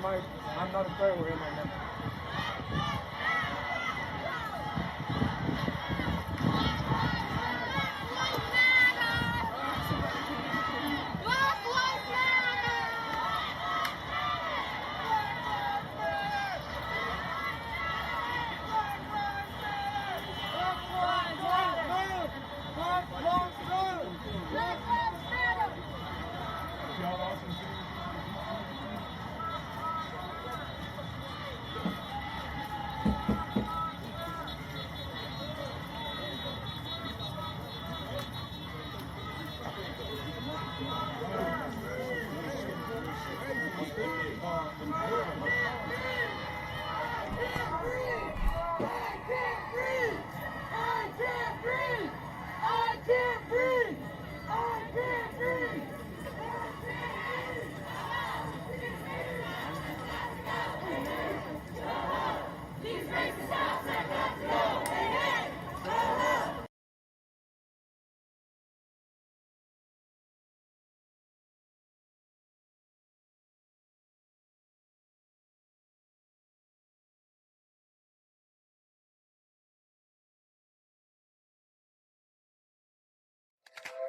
I'm not a player with him right now.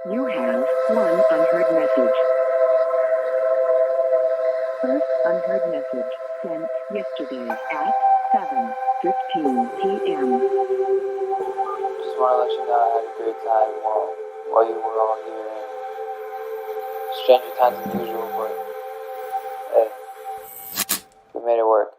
You have one unheard message. First unheard message sent yesterday at 7:15 p.m. Just want to let you know I had a great time while you were all here. And stranger times than usual, but hey, we made it work.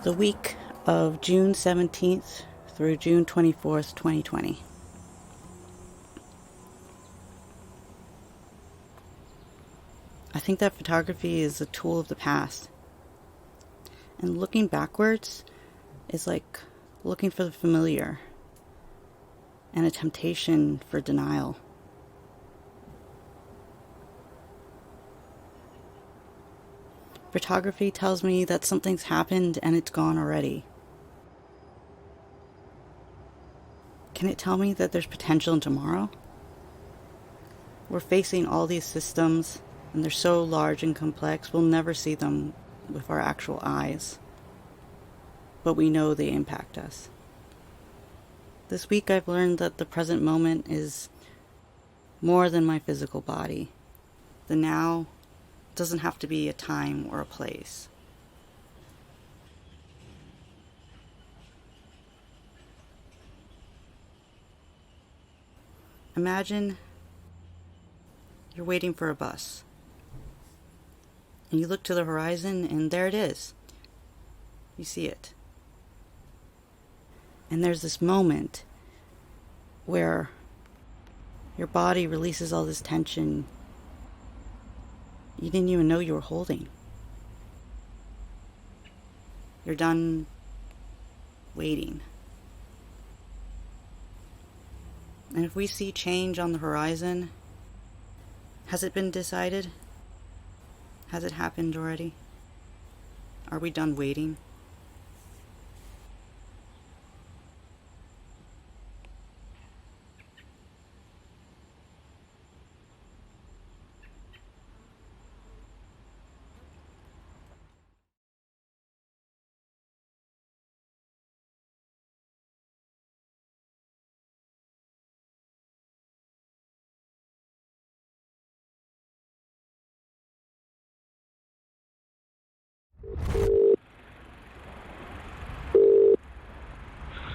the week of June 17th through June 24th, 2020. I think that photography is a tool of the past. And looking backwards is like looking for the familiar and a temptation for denial. Photography tells me that something's happened and it's gone already. Can it tell me that there's potential in tomorrow? We're facing all these systems, and they're so large and complex, we'll never see them with our actual eyes. But we know they impact us. This week I've learned that the present moment is more than my physical body. The now doesn't have to be a time or a place. Imagine you're waiting for a bus. And you look to the horizon and there it is. You see it. And there's this moment where your body releases all this tension you didn't even know you were holding. You're done waiting. And if we see change on the horizon, has it been decided? Has it happened already? Are we done waiting?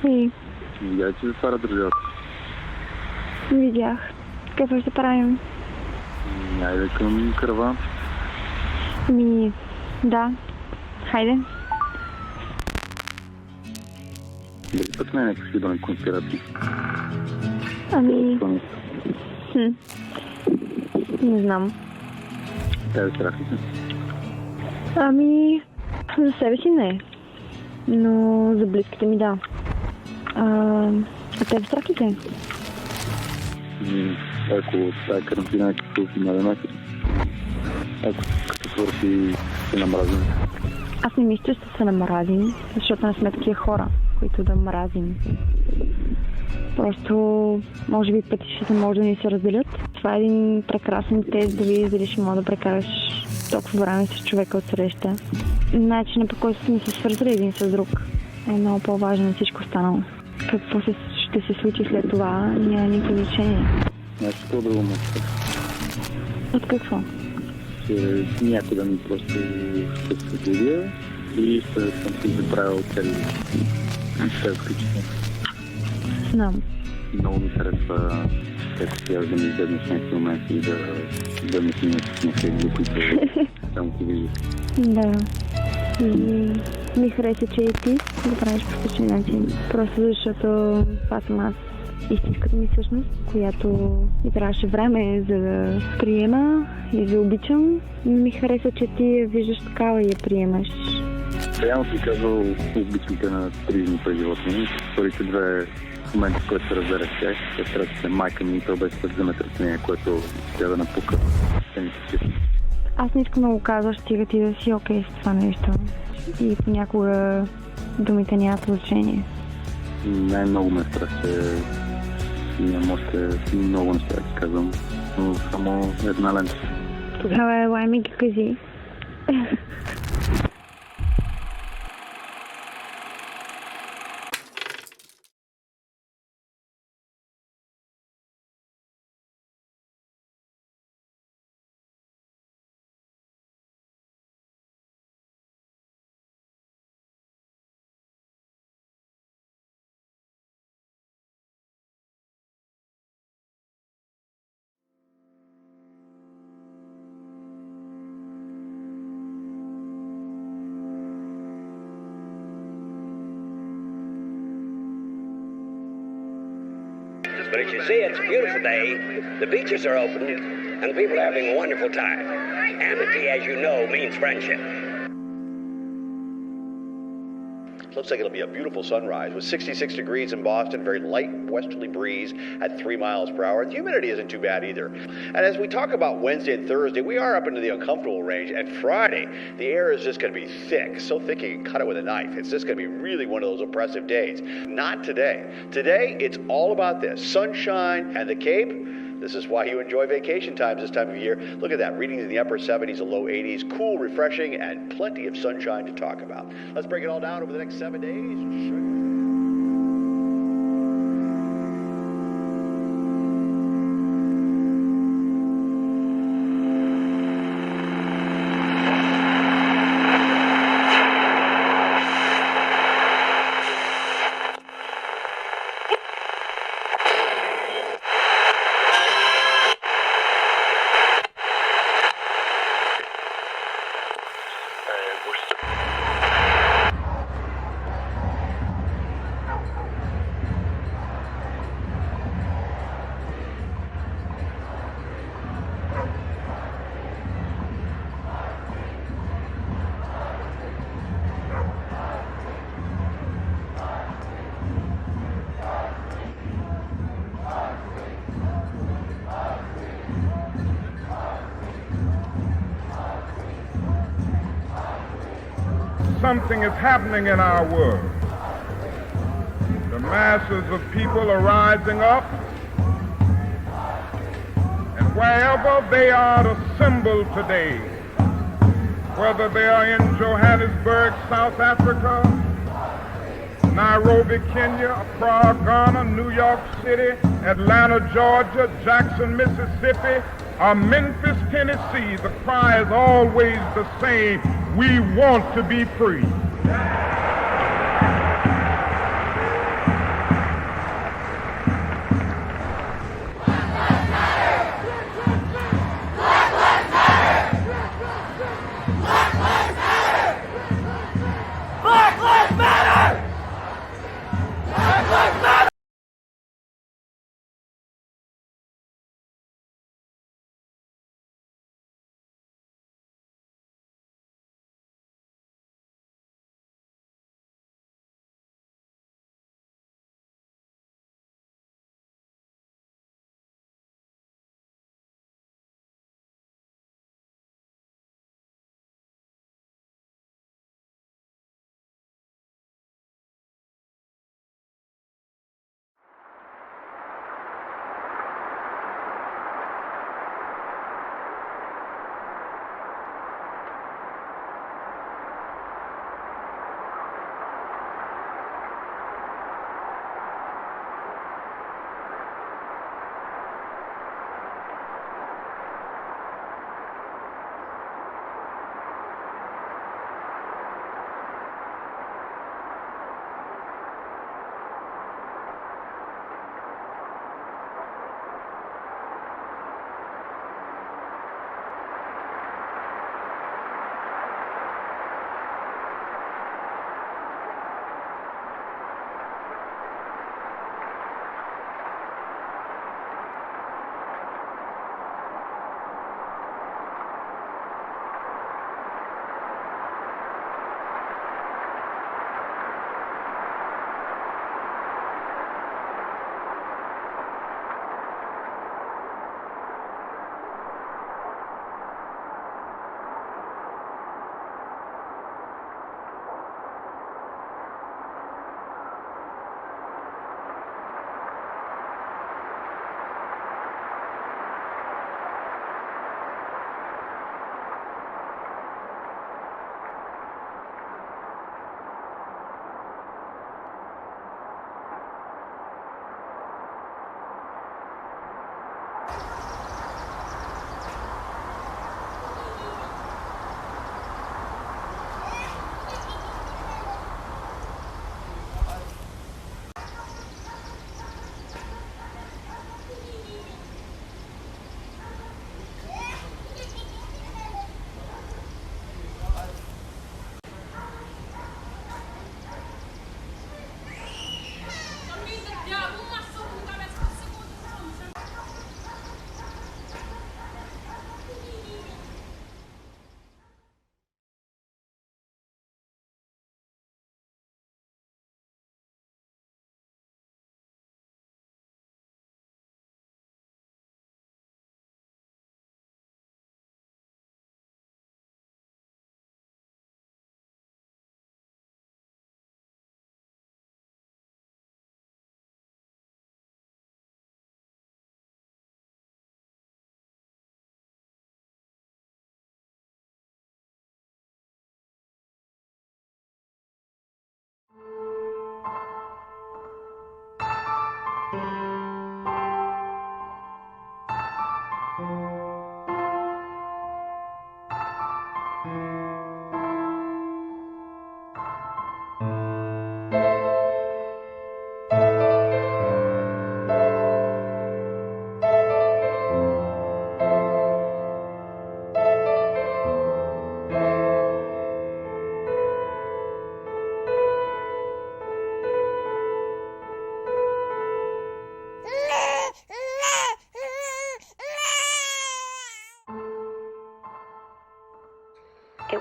И Видя, че затваря държавата. видях. Какво ще правим? Айде към караван. Да. Хайде. Дали пък не е някакъв хибрен конспирация? Не знам. Тебе страх ли се? За себе си не. Но за близките ми да. А тебе страх ли те? Ако тази карантина е като финален месец, ако като свърши се намразим. Аз не мисля, че ще се намразим, защото не сме такива хора, които да мразим. Просто, може би пъти ще може да ни се разделят. Това е един прекрасен тест да видиш дали ще мога да прекараш толкова време с човека от среща. Начинът, по който сме се свързали един с друг, е много по-важен от всичко останало. Какво ще се случи след това, няма никакво значение. Нещо по-друго мисля. От какво? Че някога ми просто ще се събудя и съм си заправил цели все включително. Знам. Много ми харесва как си аз да ми изгледнеш някакви моменти и да ми снимаш на тези, които само ти видиш. Да. И ми хареса, че и ти го правиш по същия начин. Просто защото това съм аз. Истинската ми същност, която ми трябваше време за да приема и да обичам. Ми хареса, че ти я виждаш такава и я приемаш. Реално си казвал, обичам те на 3 дни през живота ми. Вторите две момента, в който се разберах с тях, сестрата се майка ми и то беше път земетресение, което тя да напука. Аз не искам да го казваш, стига ти да си окей с това нещо. И понякога думите нямат значение. Най-много ме страх, че имам още много неща да ти казвам, но само една лента. Тогава елай ми ги кажи. But as you see, it's a beautiful day. The beaches are open, and people are having a wonderful time. Amity, as you know, means friendship. Looks like it'll be a beautiful sunrise with 66 degrees in Boston, very light westerly breeze at 3 miles per hour. The humidity isn't too bad either. And as we talk about Wednesday and Thursday, we are up into the uncomfortable range. And Friday, the air is just going to be thick, so thick you can cut it with a knife. It's just going to be really one of those oppressive days. Not today. Today, it's all about this, sunshine and the Cape. This is why you enjoy vacation times this time of year. Look at that, readings in the upper 70s and low 80s, cool, refreshing, and plenty of sunshine to talk about. Let's break it all down over the next 7 days. Something is happening in our world. The masses of people are rising up, and wherever they are assembled today, whether they are in Johannesburg, South Africa, Nairobi, Kenya, Accra, Ghana, New York City, Atlanta, Georgia, Jackson, Mississippi, or Memphis, Tennessee, the cry is always the same: we want to be free.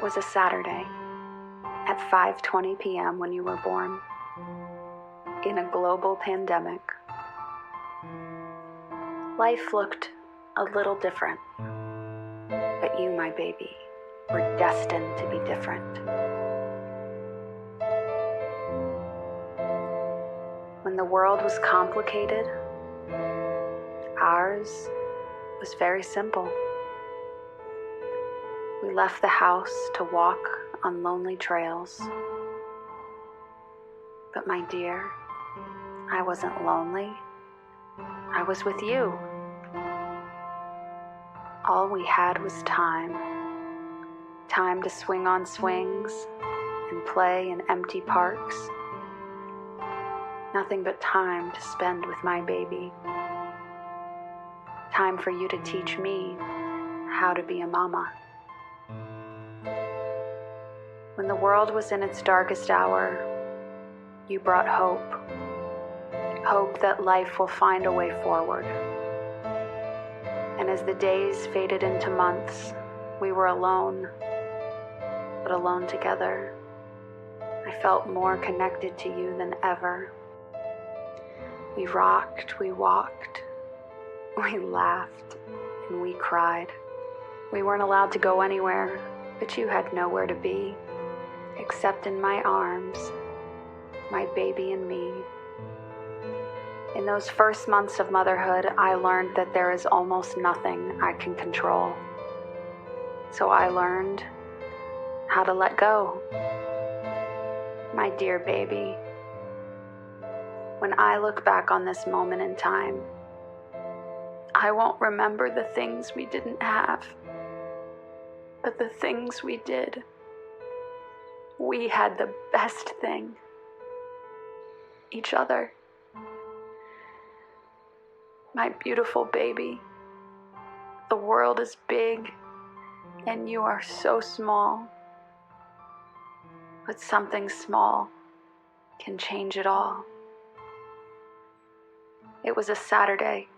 was a Saturday at 5:20 p.m. when you were born, in a global pandemic. Life looked a little different, but you, my baby, were destined to be different. When the world was complicated, ours was very simple. We left the house to walk on lonely trails. But my dear, I wasn't lonely. I was with you. All we had was time. Time to swing on swings and play in empty parks. Nothing but time to spend with my baby. Time for you to teach me how to be a mama. When the world was in its darkest hour, you brought hope. Hope that life will find a way forward. And as the days faded into months, we were alone, but alone together. I felt more connected to you than ever. We rocked, we walked, we laughed, and we cried. We weren't allowed to go anywhere, but you had nowhere to be, except in my arms, my baby and me. In those first months of motherhood, I learned that there is almost nothing I can control. So I learned how to let go. My dear baby, when I look back on this moment in time, I won't remember the things we didn't have, but the things we did. We had the best thing, each other. My beautiful baby, the world is big and you are so small, but something small can change it all. It was a Saturday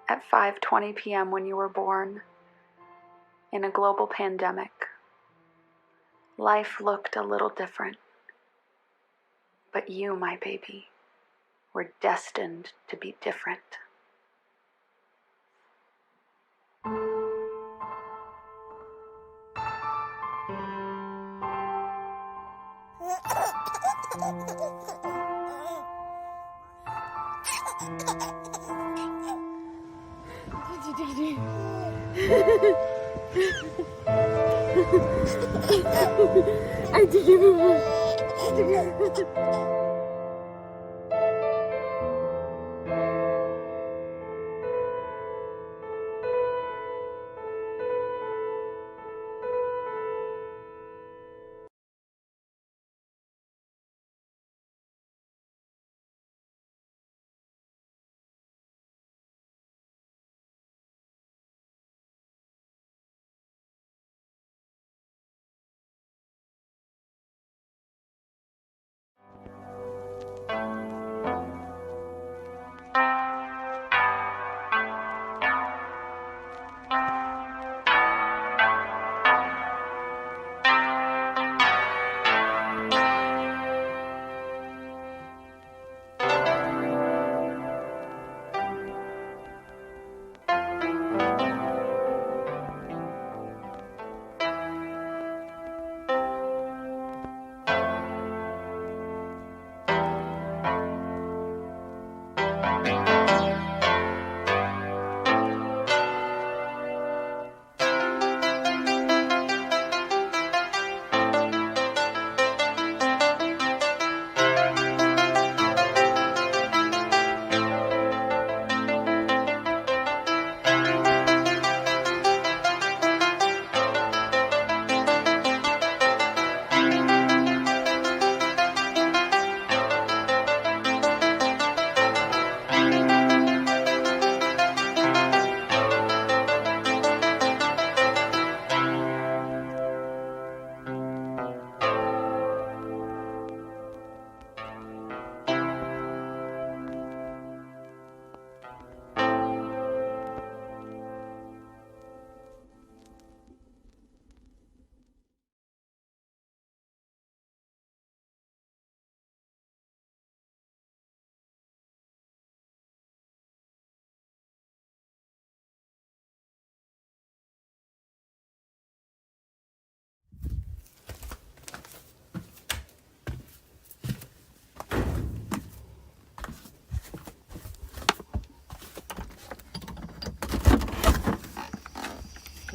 at 5:20 p.m. when you were born, in a global pandemic. Life looked a little different, but you, my baby, were destined to be different.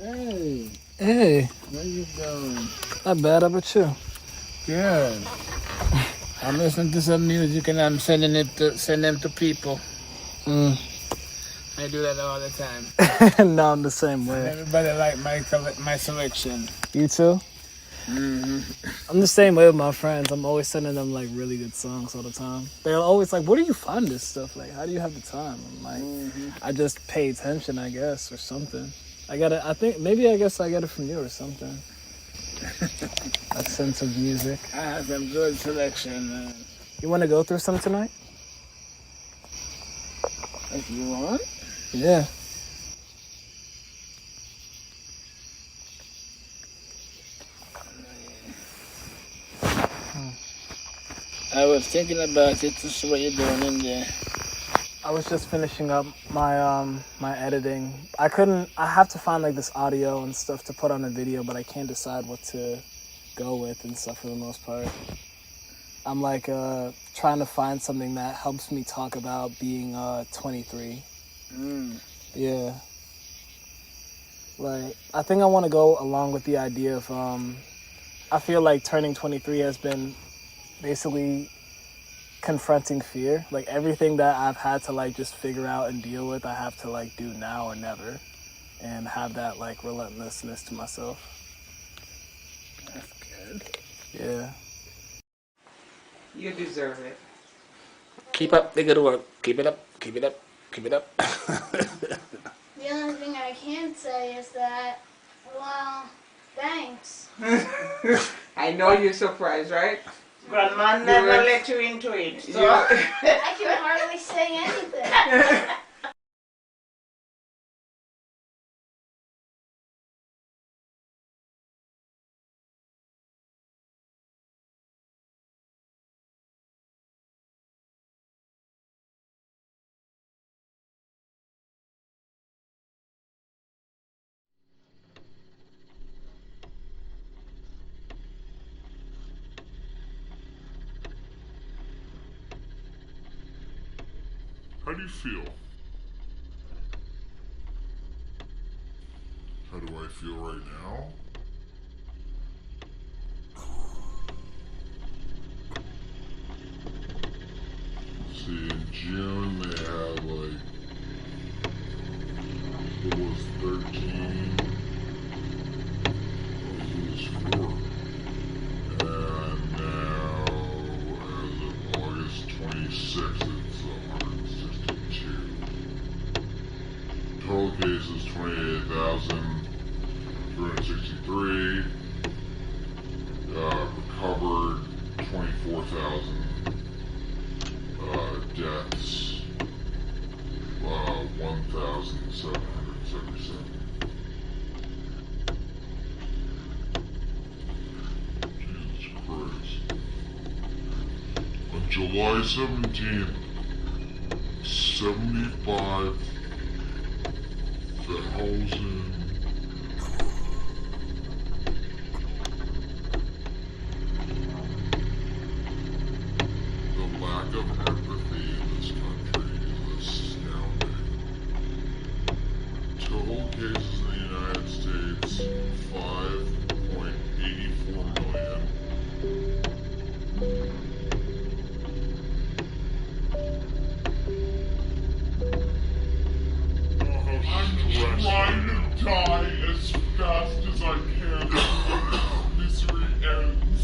Hey, Hey, where you going? not bad. How about you? Good. I'm listening to some music and I'm sending them to people. I do that all the time. No, I'm the same way. Everybody like my selection. You too? Mm-hmm. I'm the same way with my friends. I'm always sending them like really good songs all the time. They're always like, "Where do you find this stuff? Like, how do you have the time?" I'm like, I just pay attention, I guess, or something. I guess I get it from you or something. That sense of music. I have some good selection, man. You want to go through some tonight? If you want. Yeah. I was thinking about it to see what you're doing in there. I was just finishing up my my editing. I have to find like this audio and stuff to put on a video, but I can't decide what to go with and stuff for the most part. I'm like trying to find something that helps me talk about being 23. Yeah. Like, I think I want to go along with the idea of I feel like turning 23 has been basically confronting fear. Like, everything that I've had to like just figure out and deal with, I have to like do now or never, and have that like relentlessness to myself. That's good. Yeah. You deserve it. Keep up the good work. Keep it up. Keep it up. Keep it up. The only thing I can say is that, well, thanks. I know you're surprised, right? Grandma never let you into it. So. I can hardly say anything. How do you feel? How do I feel right now? See, in June they had like, it was 13, it was 4. And now, as of August 26th, it's 162. Total cases 28,363. Recovered 24,000. Deaths 1,777. Jesus Christ. On July 17th, 75,000. The lack of empathy in this country is astounding. Total cases in the United States, 5.84 million. I'm trying to die as fast as I can before this misery ends.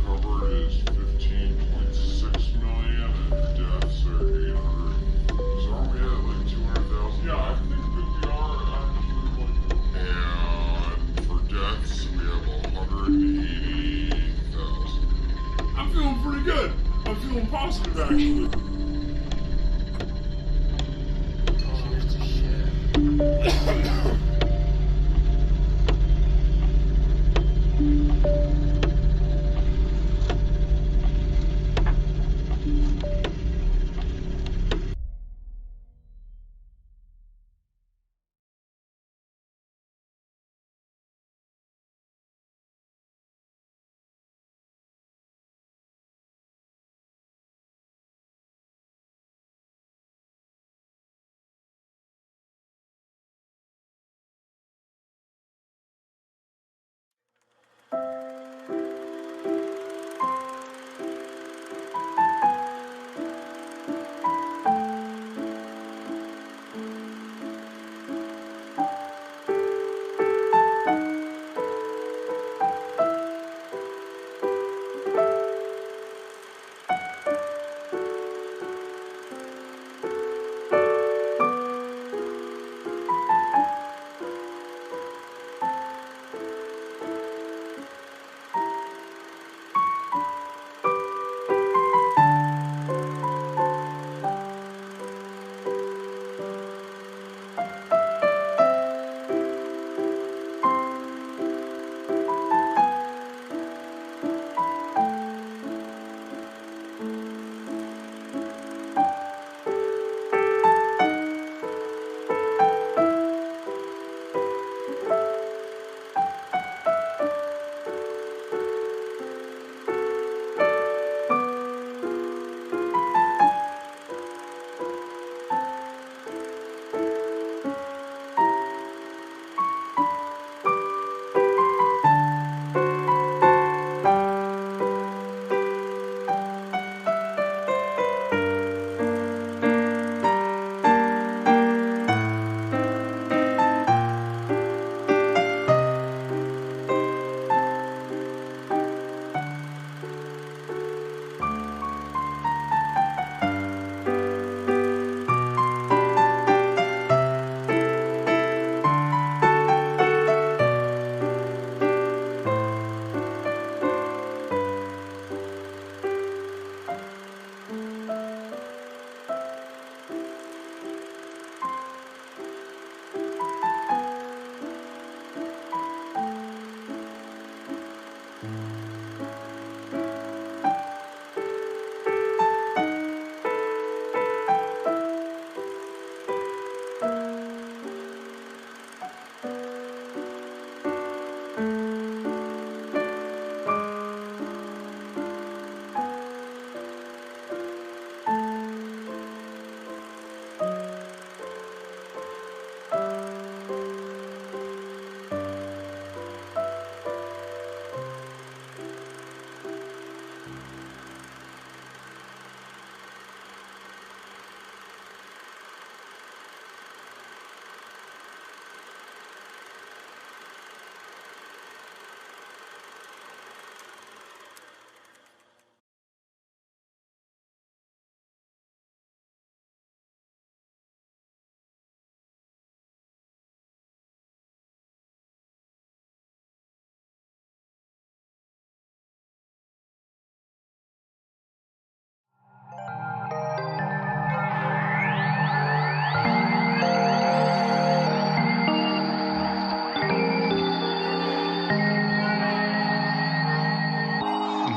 Covered is 15.6 million and deaths are 800. So aren't we at like 200,000? Yeah, I think that we are actually like. And for deaths, we have 180,000. I'm feeling pretty good. I'm feeling positive actually.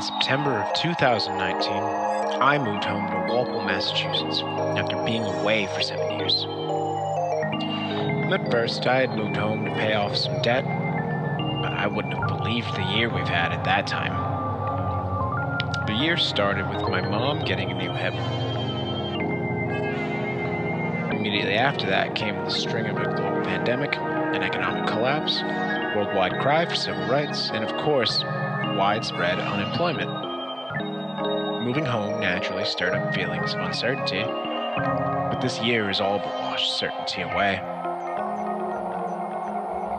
In September of 2019, I moved home to Walpole, Massachusetts, after being away for 7 years. At first, I had moved home to pay off some debt, but I wouldn't have believed the year we've had at that time. The year started with my mom getting a new hip. Immediately after that came the string of a global pandemic, an economic collapse, worldwide cry for civil rights, and of course, widespread unemployment. Moving home naturally stirred up feelings of uncertainty, but this year has all but washed certainty away.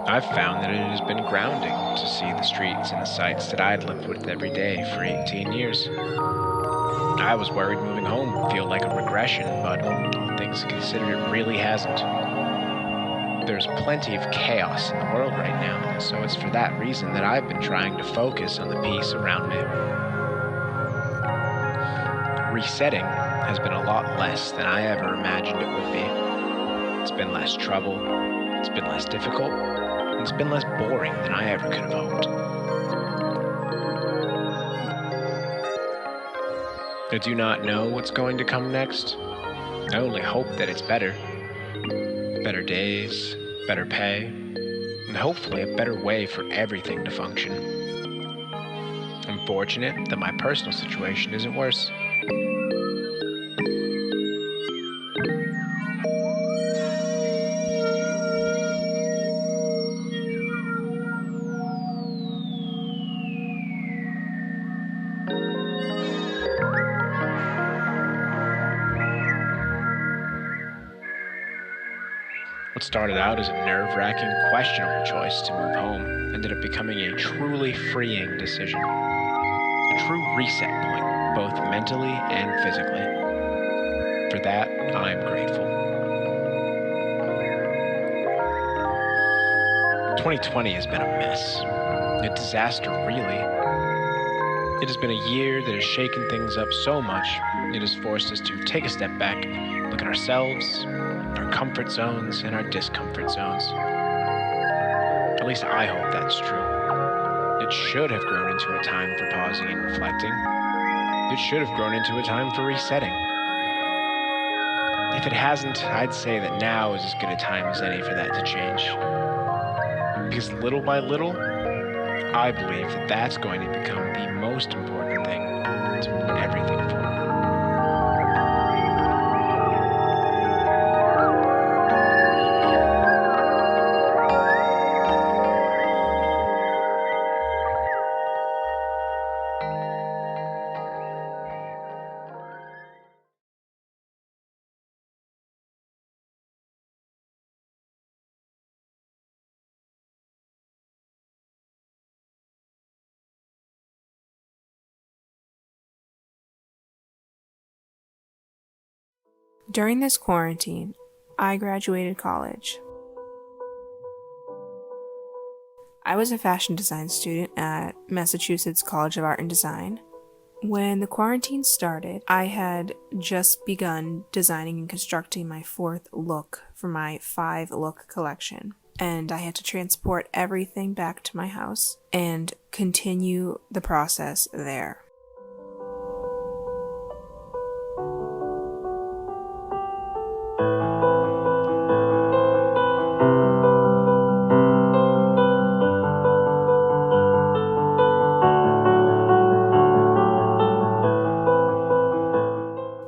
I've found that it has been grounding to see the streets and the sights that I'd lived with every day for 18 years. I was worried moving home would feel like a regression, but all things considered, it really hasn't. There's plenty of chaos in the world right now, so it's for that reason that I've been trying to focus on the peace around me. Resetting has been a lot less than I ever imagined it would be. It's been less trouble, it's been less difficult, and it's been less boring than I ever could have hoped. I do not know what's going to come next. I only hope that it's better. Better days, better pay, and hopefully a better way for everything to function. I'm fortunate that my personal situation isn't worse. What started out as a nerve-wracking, questionable choice to move home ended up becoming a truly freeing decision. A true reset point, both mentally and physically. For that, I'm grateful. 2020 has been a mess. A disaster, really. It has been a year that has shaken things up so much, it has forced us to take a step back, look at ourselves, our comfort zones, and our discomfort zones. At least I hope that's true. It should have grown into a time for pausing and reflecting. It should have grown into a time for resetting. If it hasn't, I'd say that now is as good a time as any for that to change. Because little by little, I believe that that's going to become the most important thing to move everything forward. During this quarantine, I graduated college. I was a fashion design student at Massachusetts College of Art and Design. When the quarantine started, I had just begun designing and constructing my 4th look for my 5-look collection. and I had to transport everything back to my house and continue the process there.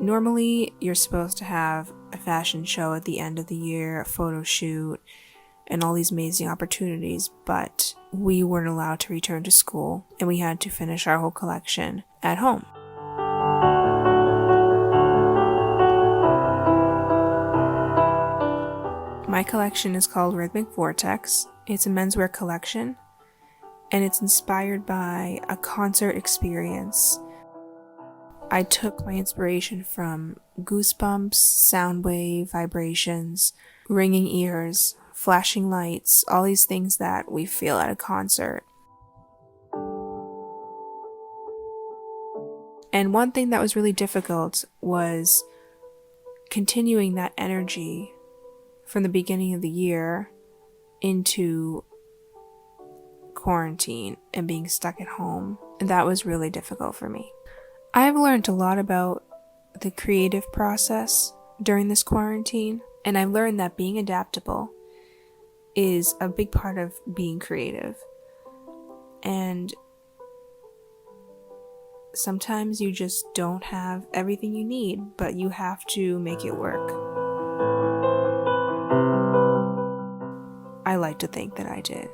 Normally, you're supposed to have a fashion show at the end of the year, a photo shoot, and all these amazing opportunities, but we weren't allowed to return to school, and we had to finish our whole collection at home. My collection is called Rhythmic Vortex. It's a menswear collection, and it's inspired by a concert experience. I took my inspiration from goosebumps, sound wave, vibrations, ringing ears, flashing lights, all these things that we feel at a concert. And one thing that was really difficult was continuing that energy from the beginning of the year into quarantine and being stuck at home. And that was really difficult for me. I've learned a lot about the creative process during this quarantine, and I've learned that being adaptable is a big part of being creative. And sometimes you just don't have everything you need, but you have to make it work. I like to think that I did.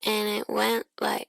And it went like.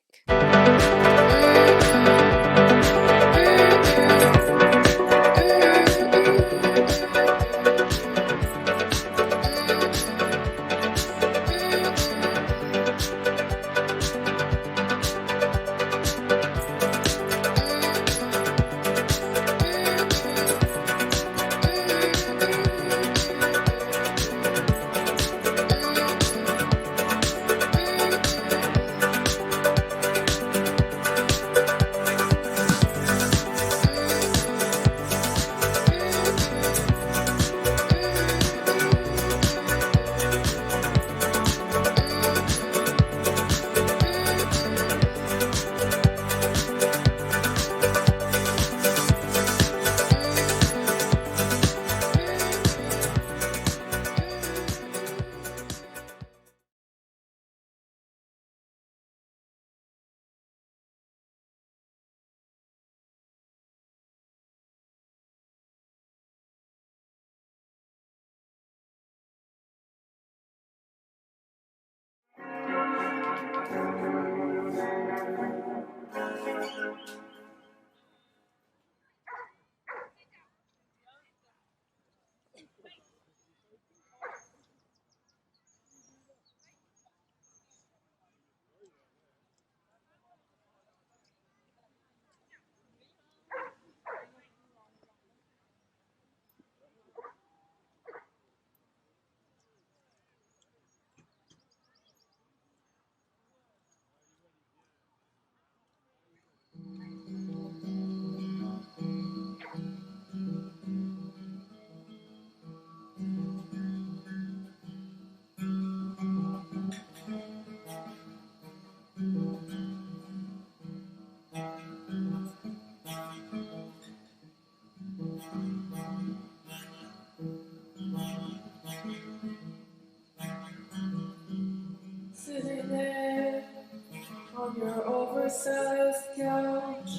oversized couch.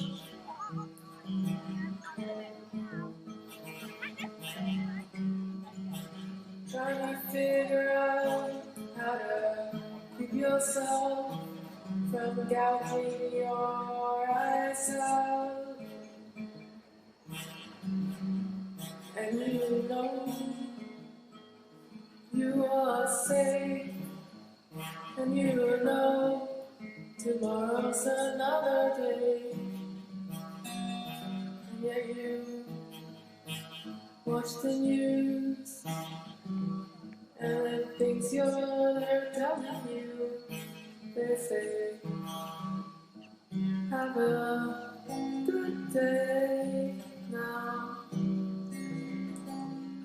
Trying to figure out how to keep yourself from gouging your eyes out. And you know you are safe, and you know tomorrow's another day. And yet you watch the news and things they're telling you, they say, have a good day now.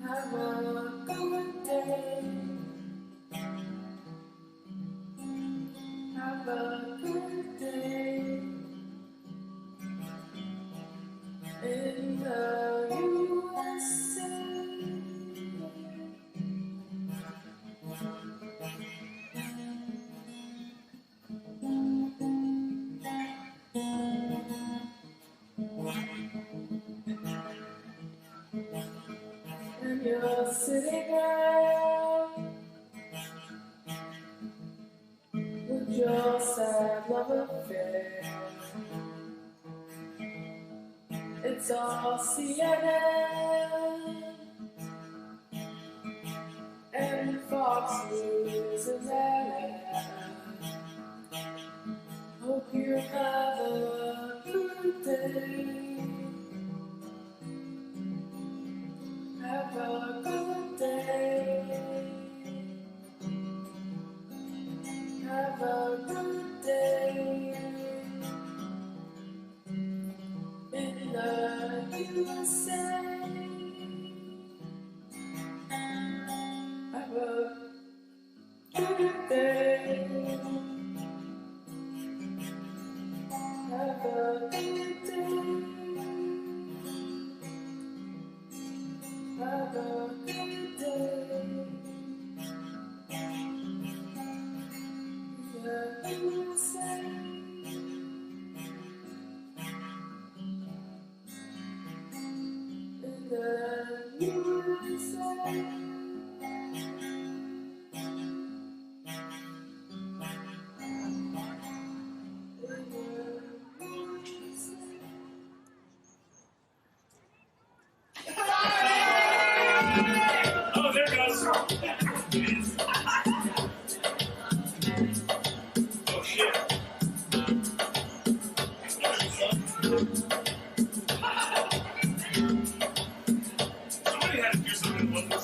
Have a good day. Have a good day. In the USA. And you're sitting there with your sad love affair. It's all CNN and Fox News in there. Hope you have a good day. Have a good day. Have a good day. In the USA. Have a good day. Have a good day. Have a good day. The USA. In the USA. Oh, there it goes. Oh, shit. Somebody had to do something with this.